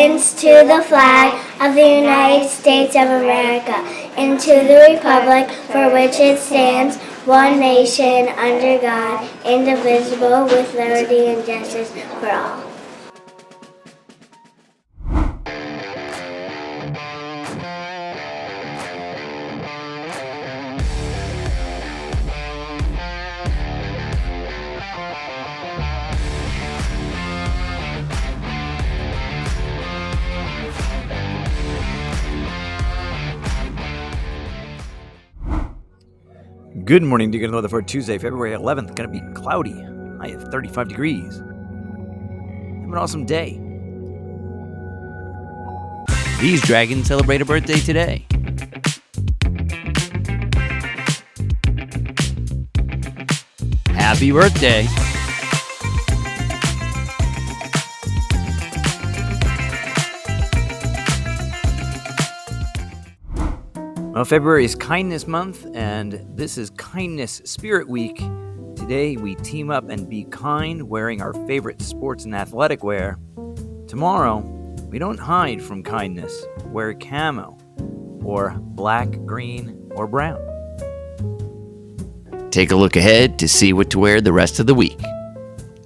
allegiance to the flag of the United States of America and to the republic for which it stands, one nation, under God, indivisible, with liberty and justice for all. Good morning, Deacon Weather for Tuesday, February 11th. Going to be cloudy. High of 35 degrees. Have an awesome day. These dragons celebrate a birthday today. Happy birthday. Well, February is Kindness Month, and this is Kindness Spirit Week. Today, we team up and be kind, wearing our favorite sports and athletic wear. Tomorrow, we don't hide from kindness. Wear camo, or black, green, or brown. Take a look ahead to see what to wear the rest of the week.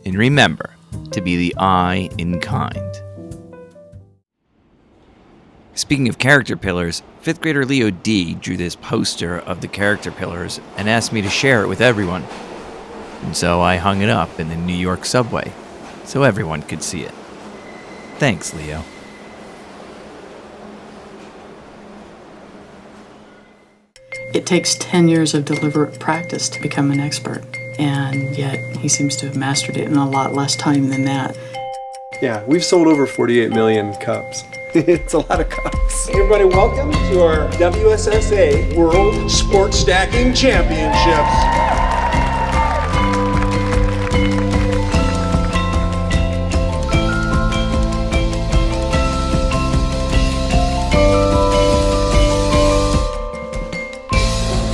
And remember to be the I in kind. Speaking of character pillars, 5th grader Leo D drew this poster of the character pillars and asked me to share it with everyone. And so I hung it up in the New York subway so everyone could see it. Thanks, Leo. It takes 10 years of deliberate practice to become an expert, and yet he seems to have mastered it in a lot less time than that. Yeah, we've sold over 48 million cups. It's a lot of cups. Everybody, welcome to our WSSA World Sports Stacking Championships.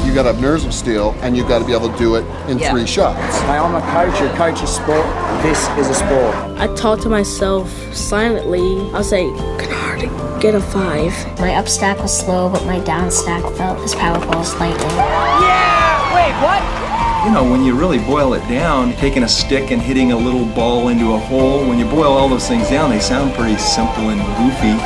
You got to have nerves of steel, and you've got to be able to do it in 3 shots. Hi, I'm a coach. A coach is sport. This is a sport. I talk to myself silently. I'll say, can hardly get a 5. My up stack was slow, but my down stack felt as powerful as lightning. Yeah! Wait, what? You know, when you really boil it down, taking a stick and hitting a little ball into a hole, when you boil all those things down, they sound pretty simple and goofy.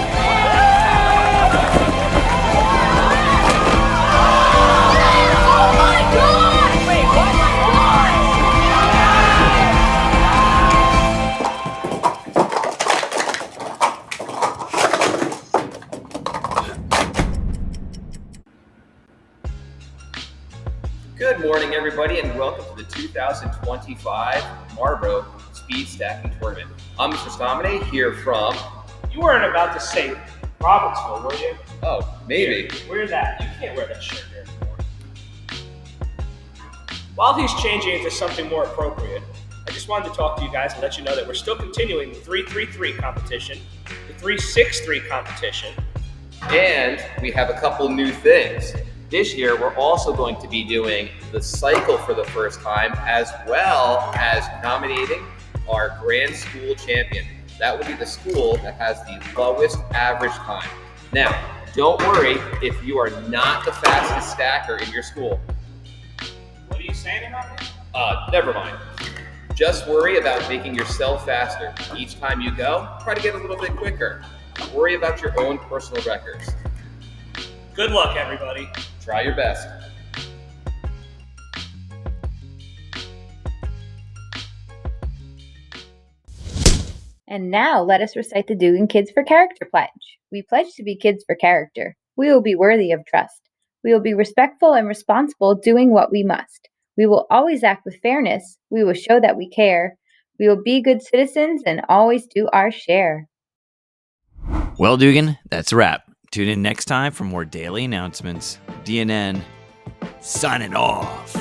Good morning, everybody, and welcome to the 2025 Marlboro Speed Stacking Tournament. I'm Mr. Stomine here from... You weren't about to say Robbinsville, were you? Oh, maybe. Where's that? You can't wear that shirt there anymore. While he's changing into something more appropriate, I just wanted to talk to you guys and let you know that we're still continuing the 3-3-3 competition, the 3-6-3 competition. And we have a couple new things. This year, we're also going to be doing the cycle for the first time, as well as nominating our grand school champion. That will be the school that has the lowest average time. Now, don't worry if you are not the fastest stacker in your school. What are you saying about me? Never mind. Just worry about making yourself faster. Each time you go, try to get a little bit quicker. Worry about your own personal records. Good luck, everybody. Try your best. And now let us recite the Dugan Kids for Character Pledge. We pledge to be kids for character. We will be worthy of trust. We will be respectful and responsible, doing what we must. We will always act with fairness. We will show that we care. We will be good citizens and always do our share. Well, Dugan, that's a wrap. Tune in next time for more daily announcements. DNN, signing off.